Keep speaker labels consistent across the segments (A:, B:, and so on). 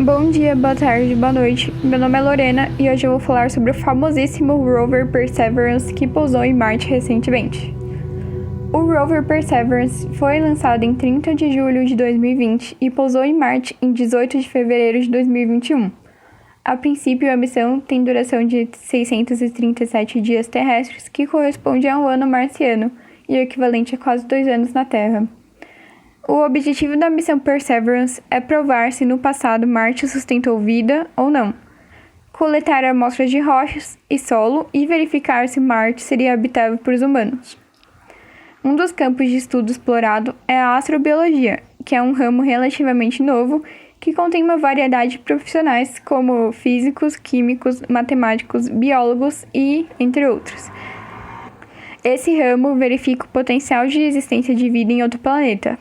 A: Bom dia, boa tarde, boa noite. Meu nome é Lorena e hoje eu vou falar sobre o famosíssimo rover Perseverance que pousou em Marte recentemente. O rover Perseverance foi lançado em 30 de julho de 2020 e pousou em Marte em 18 de fevereiro de 2021. A princípio, a missão tem duração de 637 dias terrestres, que corresponde a um ano marciano e o equivalente a quase 2 anos na Terra. O objetivo da missão Perseverance é provar se no passado Marte sustentou vida ou não, coletar amostras de rochas e solo e verificar se Marte seria habitável por humanos. Um dos campos de estudo explorado é a astrobiologia, que é um ramo relativamente novo que contém uma variedade de profissionais como físicos, químicos, matemáticos, biólogos e entre outros. Esse ramo verifica o potencial de existência de vida em outro planeta.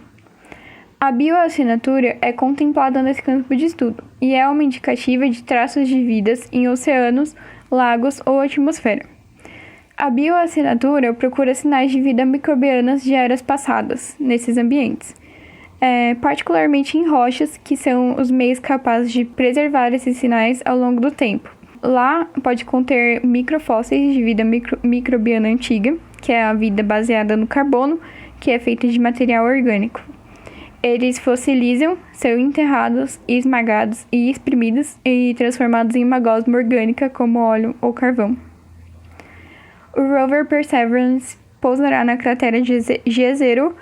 A: A bioassinatura é contemplada nesse campo de estudo e é uma indicativa de traços de vidas em oceanos, lagos ou atmosfera. A bioassinatura procura sinais de vida microbianas de eras passadas nesses ambientes, particularmente em rochas, que são os meios capazes de preservar esses sinais ao longo do tempo. Lá pode conter microfósseis de vida microbiana antiga, que é a vida baseada no carbono, que é feita de material orgânico. Eles fossilizam, são enterrados, esmagados e exprimidos e transformados em uma gosma orgânica como óleo ou carvão. O rover Perseverance pousará na cratera de Jezero,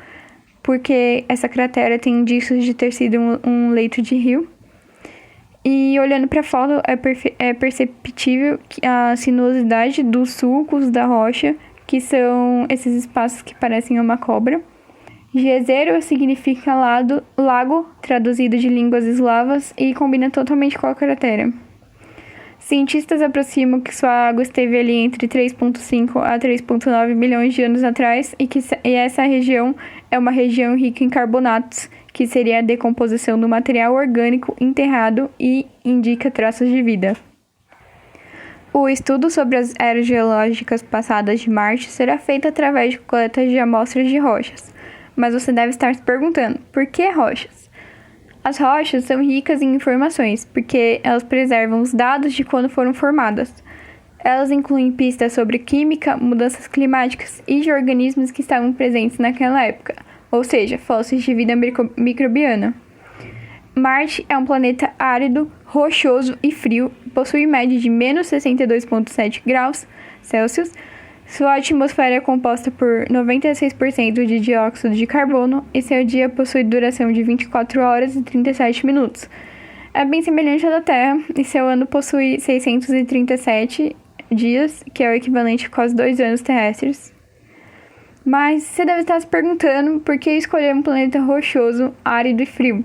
A: porque essa cratera tem indícios de ter sido um leito de rio. E olhando para a foto é perceptível a sinuosidade dos sulcos da rocha, que são esses espaços que parecem uma cobra. Jezero significa lago, traduzido de línguas eslavas, e combina totalmente com a cratera. Cientistas aproximam que sua água esteve ali entre 3,5 a 3,9 milhões de anos atrás e essa região é uma região rica em carbonatos, que seria a decomposição do material orgânico enterrado e indica traços de vida. O estudo sobre as eras geológicas passadas de Marte será feito através de coletas de amostras de rochas. Mas você deve estar se perguntando, por que rochas? As rochas são ricas em informações, porque elas preservam os dados de quando foram formadas. Elas incluem pistas sobre química, mudanças climáticas e de organismos que estavam presentes naquela época, ou seja, fósseis de vida microbiana. Marte é um planeta árido, rochoso e frio, possui média de menos 62,7 graus Celsius. Sua atmosfera é composta por 96% de dióxido de carbono e seu dia possui duração de 24 horas e 37 minutos. É bem semelhante à da Terra e seu ano possui 637 dias, que é o equivalente a quase 2 anos terrestres. Mas você deve estar se perguntando por que escolher um planeta rochoso, árido e frio.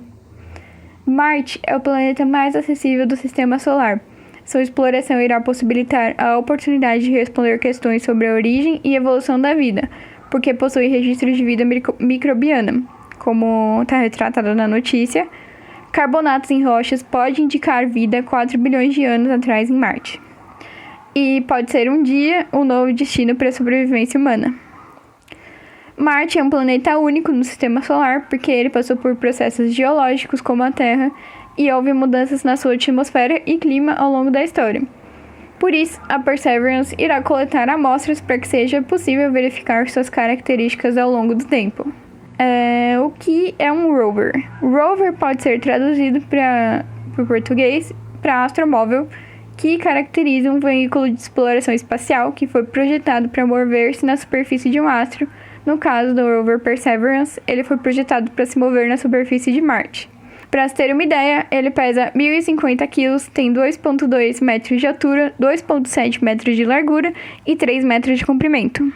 A: Marte é o planeta mais acessível do Sistema Solar. Sua exploração irá possibilitar a oportunidade de responder questões sobre a origem e evolução da vida, porque possui registros de vida microbiana, como está retratado na notícia. Carbonatos em rochas pode indicar vida 4 bilhões de anos atrás em Marte. E pode ser um dia um novo destino para a sobrevivência humana. Marte é um planeta único no Sistema Solar, porque ele passou por processos geológicos como a Terra, e houve mudanças na sua atmosfera e clima ao longo da história. Por isso, a Perseverance irá coletar amostras para que seja possível verificar suas características ao longo do tempo. O que é um rover? Rover pode ser traduzido para o português para astromóvel, que caracteriza um veículo de exploração espacial que foi projetado para mover-se na superfície de um astro. No caso do rover Perseverance, ele foi projetado para se mover na superfície de Marte. Para se ter uma ideia, ele pesa 1.050 kg, tem 2,2 metros de altura, 2,7 metros de largura e 3 metros de comprimento.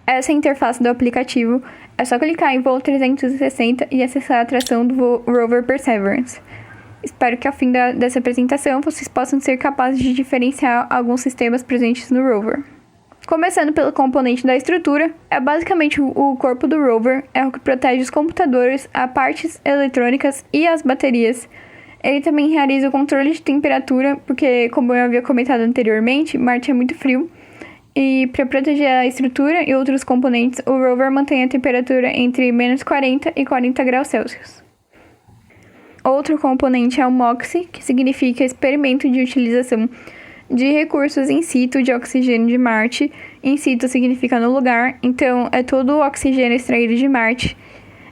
A: Essa é a interface do aplicativo. É só clicar em voo 360 e acessar a atração do rover Perseverance. Espero que ao fim dessa apresentação vocês possam ser capazes de diferenciar alguns sistemas presentes no rover. Começando pelo componente da estrutura, é basicamente o corpo do rover, é o que protege os computadores, as partes eletrônicas e as baterias. Ele também realiza o controle de temperatura, porque, como eu havia comentado anteriormente, Marte é muito frio. E para proteger a estrutura e outros componentes, o rover mantém a temperatura entre menos 40 e 40 graus Celsius. Outro componente é o MOXIE, que significa Experimento de Utilização de Recursos in situ de Oxigênio de Marte. In situ significa no lugar, então é todo o oxigênio extraído de Marte.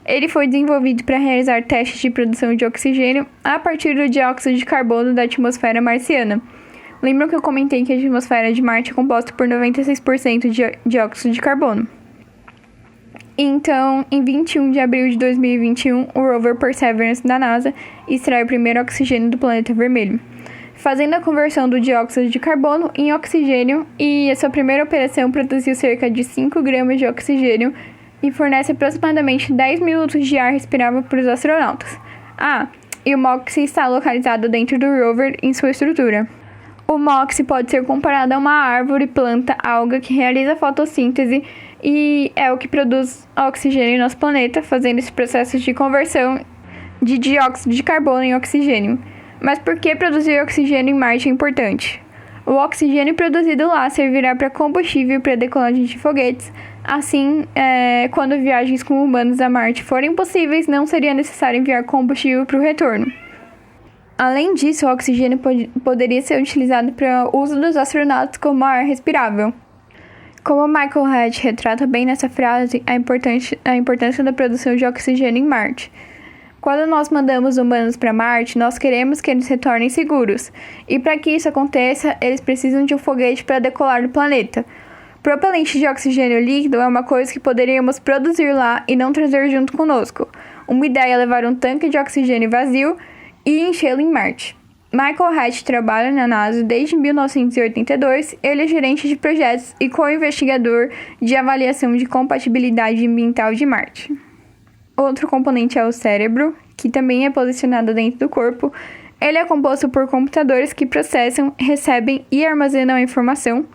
A: Ele foi desenvolvido para realizar testes de produção de oxigênio a partir do dióxido de carbono da atmosfera marciana. Lembram que eu comentei que a atmosfera de Marte é composta por 96% de dióxido de carbono? Então, em 21 de abril de 2021, o rover Perseverance da NASA extrai o primeiro oxigênio do planeta vermelho, fazendo a conversão do dióxido de carbono em oxigênio, e essa primeira operação produziu cerca de 5 gramas de oxigênio e fornece aproximadamente 10 minutos de ar respirável para os astronautas. E o MOXIE está localizado dentro do rover em sua estrutura. O MOXIE pode ser comparado a uma árvore, planta, alga que realiza fotossíntese e é o que produz oxigênio em nosso planeta, fazendo esse processo de conversão de dióxido de carbono em oxigênio. Mas por que produzir oxigênio em Marte é importante? O oxigênio produzido lá servirá para combustível para decolagem de foguetes. Assim, quando viagens com humanos a Marte forem possíveis, não seria necessário enviar combustível para o retorno. Além disso, o oxigênio poderia ser utilizado para o uso dos astronautas como ar respirável. Como Michael Hart retrata bem nessa frase a importância da produção de oxigênio em Marte. Quando nós mandamos humanos para Marte, nós queremos que eles retornem seguros. E para que isso aconteça, eles precisam de um foguete para decolar do planeta. Propelente de oxigênio líquido é uma coisa que poderíamos produzir lá e não trazer junto conosco. Uma ideia é levar um tanque de oxigênio vazio e enchê-lo em Marte. Michael Hart trabalha na NASA desde 1982. Ele é gerente de projetos e co-investigador de avaliação de compatibilidade ambiental de Marte. Outro componente é o cérebro, que também é posicionado dentro do corpo. Ele é composto por computadores que processam, recebem e armazenam a informação.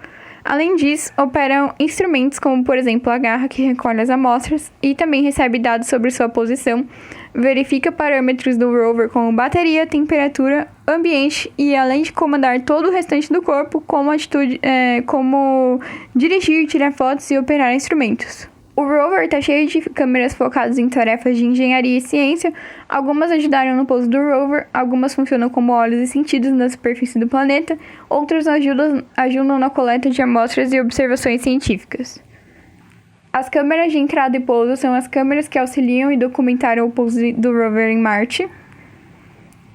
A: Além disso, operam instrumentos como, por exemplo, a garra que recolhe as amostras e também recebe dados sobre sua posição, verifica parâmetros do rover como bateria, temperatura, ambiente e, além de comandar todo o restante do corpo, como dirigir, tirar fotos e operar instrumentos. O rover está cheio de câmeras focadas em tarefas de engenharia e ciência. Algumas ajudaram no pouso do rover, algumas funcionam como olhos e sentidos na superfície do planeta, outras ajudam na coleta de amostras e observações científicas. As câmeras de entrada e pouso são as câmeras que auxiliam e documentaram o pouso do rover em Marte.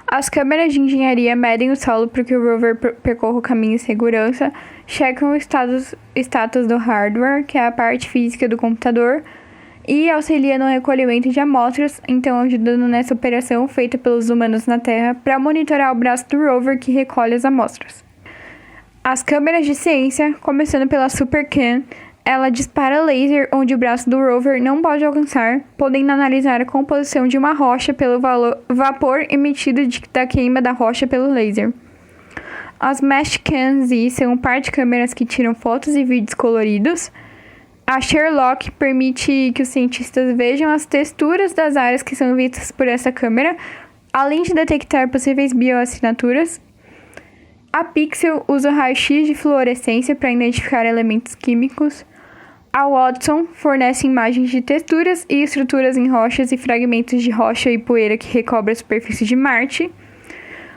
A: As câmeras de engenharia medem o solo para que o rover percorra o caminho em segurança, checam o status do hardware, que é a parte física do computador, e auxilia no recolhimento de amostras, então ajudando nessa operação feita pelos humanos na Terra para monitorar o braço do rover que recolhe as amostras. As câmeras de ciência, começando pela SuperCam, ela dispara laser onde o braço do rover não pode alcançar, podendo analisar a composição de uma rocha pelo vapor emitido da queima da rocha pelo laser. As Meshcam Z são um par de câmeras que tiram fotos e vídeos coloridos. A Sherlock permite que os cientistas vejam as texturas das áreas que são vistas por essa câmera, além de detectar possíveis bioassinaturas. A Pixel usa raio-x de fluorescência para identificar elementos químicos. A Watson fornece imagens de texturas e estruturas em rochas e fragmentos de rocha e poeira que recobrem a superfície de Marte.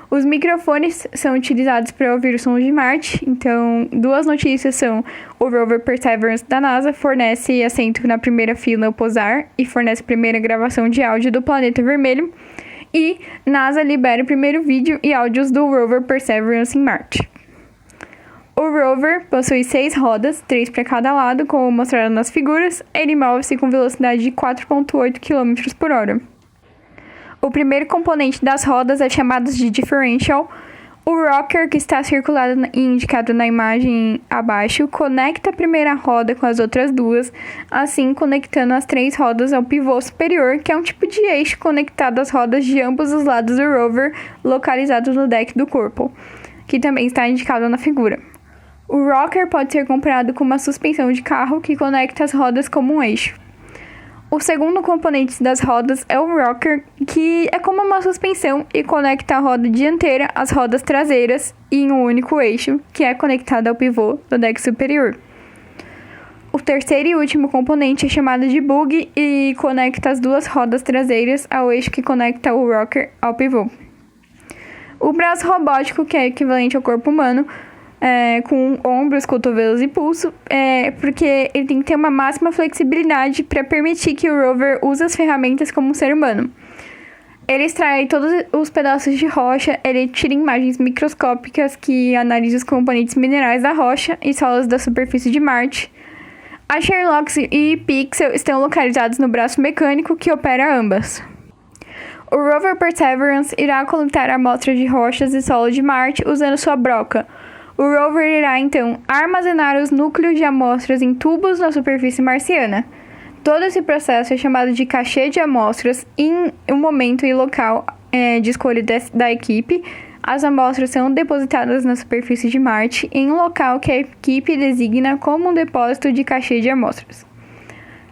A: Os microfones são utilizados para ouvir os sons de Marte. Então, duas notícias são: o rover Perseverance da NASA fornece assento na primeira fila ao pousar e fornece a primeira gravação de áudio do planeta vermelho. E NASA libera o primeiro vídeo e áudios do rover Perseverance em Marte. O rover possui 6 rodas, 3 para cada lado, como mostrado nas figuras. Ele move-se com velocidade de 4,8 km por hora. O primeiro componente das rodas é chamado de differential. O rocker, que está circulado e indicado na imagem abaixo, conecta a primeira roda com as outras duas, assim conectando as 3 rodas ao pivô superior, que é um tipo de eixo conectado às rodas de ambos os lados do rover, localizado no deck do corpo, que também está indicado na figura. O rocker pode ser comparado com uma suspensão de carro que conecta as rodas como um eixo. O segundo componente das rodas é o rocker, que é como uma suspensão e conecta a roda dianteira às rodas traseiras em um único eixo, que é conectado ao pivô do deck superior. O O terceiro e último componente é chamado de bug e conecta as duas rodas traseiras ao eixo que conecta o rocker ao pivô. O braço robótico, que é equivalente ao corpo humano, com ombros, cotovelos e pulso, porque ele tem que ter uma máxima flexibilidade para permitir que o rover use as ferramentas como um ser humano. Ele extrai todos os pedaços de rocha, ele tira imagens microscópicas que analisam os componentes minerais da rocha e solos da superfície de Marte. A Sherlock e Pixel estão localizados no braço mecânico que opera ambas. O rover Perseverance irá coletar amostras de rochas e solo de Marte usando sua broca. O rover irá, então, armazenar os núcleos de amostras em tubos na superfície marciana. Todo esse processo é chamado de cache de amostras. Em um momento e local de escolha da equipe, as amostras são depositadas na superfície de Marte em um local que a equipe designa como um depósito de cache de amostras.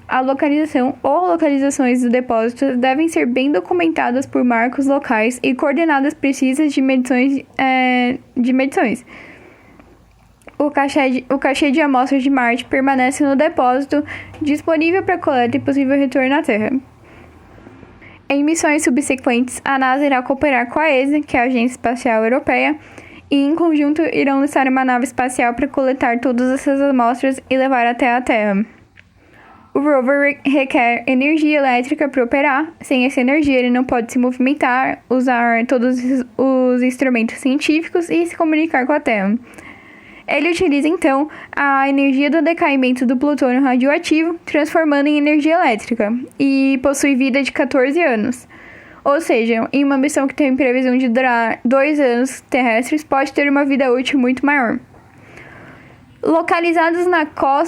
A: A localização ou localizações do depósito devem ser bem documentadas por marcos locais e coordenadas precisas de medições. O cache de amostras de Marte permanece no depósito, disponível para coleta e possível retorno à Terra. Em missões subsequentes, a NASA irá cooperar com a ESA, que é a Agência Espacial Europeia, e em conjunto irão lançar uma nave espacial para coletar todas essas amostras e levar até a Terra. O rover requer energia elétrica para operar. Sem essa energia, ele não pode se movimentar, usar todos os instrumentos científicos e se comunicar com a Terra. Ele utiliza, então, a energia do decaimento do plutônio radioativo, transformando em energia elétrica, e possui vida de 14 anos. Ou seja, em uma missão que tem previsão de durar 2 anos terrestres, pode ter uma vida útil muito maior. Localizados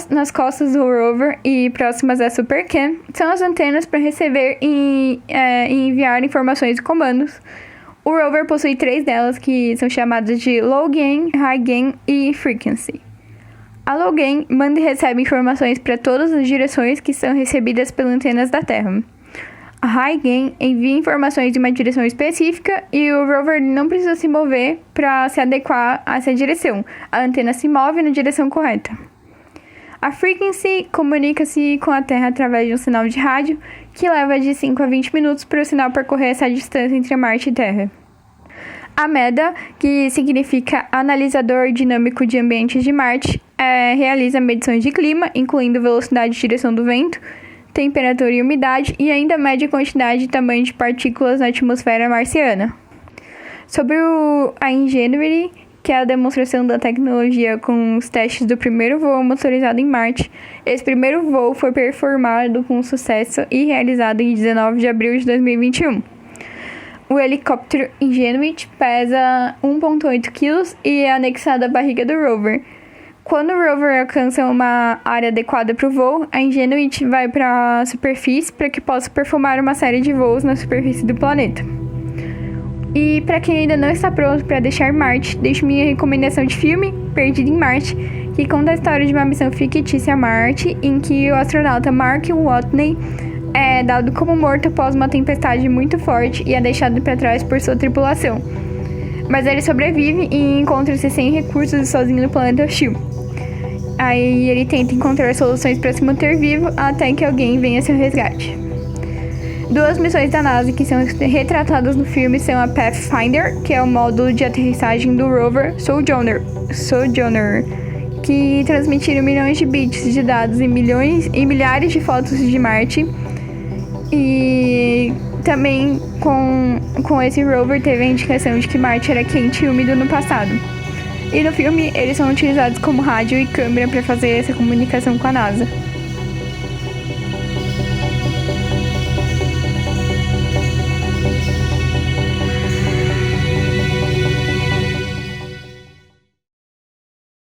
A: nas costas do rover e próximas à SuperCam, são as antenas para receber e enviar informações e comandos. O rover possui 3 delas, que são chamadas de Low Gain, High Gain e Frequency. A Low Gain manda e recebe informações para todas as direções que são recebidas pelas antenas da Terra. A High Gain envia informações em uma direção específica e o rover não precisa se mover para se adequar a essa direção. A antena se move na direção correta. A Frequency comunica-se com a Terra através de um sinal de rádio que leva de 5 a 20 minutos para o sinal percorrer essa distância entre Marte e Terra. A MEDA, que significa Analisador Dinâmico de Ambientes de Marte, realiza medições de clima, incluindo velocidade e direção do vento, temperatura e umidade, e ainda mede a quantidade e tamanho de partículas na atmosfera marciana. Sobre a Ingenuity, que é a demonstração da tecnologia com os testes do primeiro voo motorizado em Marte, esse primeiro voo foi performado com sucesso e realizado em 19 de abril de 2021. O helicóptero Ingenuity pesa 1,8 kg e é anexado à barriga do rover. Quando o rover alcança uma área adequada para o voo, a Ingenuity vai para a superfície para que possa performar uma série de voos na superfície do planeta. E para quem ainda não está pronto para deixar Marte, deixo minha recomendação de filme, Perdido em Marte, que conta a história de uma missão fictícia a Marte, em que o astronauta Mark Watney é dado como morto após uma tempestade muito forte e é deixado para trás por sua tripulação. Mas ele sobrevive e encontra-se sem recursos e sozinho no planeta hostil. Aí ele tenta encontrar soluções para se manter vivo até que alguém venha a seu resgate. 2 missões da NASA que são retratadas no filme são a Pathfinder, que é o módulo de aterrissagem do rover Sojourner, que transmitiram milhões de bits de dados e milhares de fotos de Marte. E também com esse rover teve a indicação de que Marte era quente e úmido no passado. E no filme eles são utilizados como rádio e câmera para fazer essa comunicação com a NASA.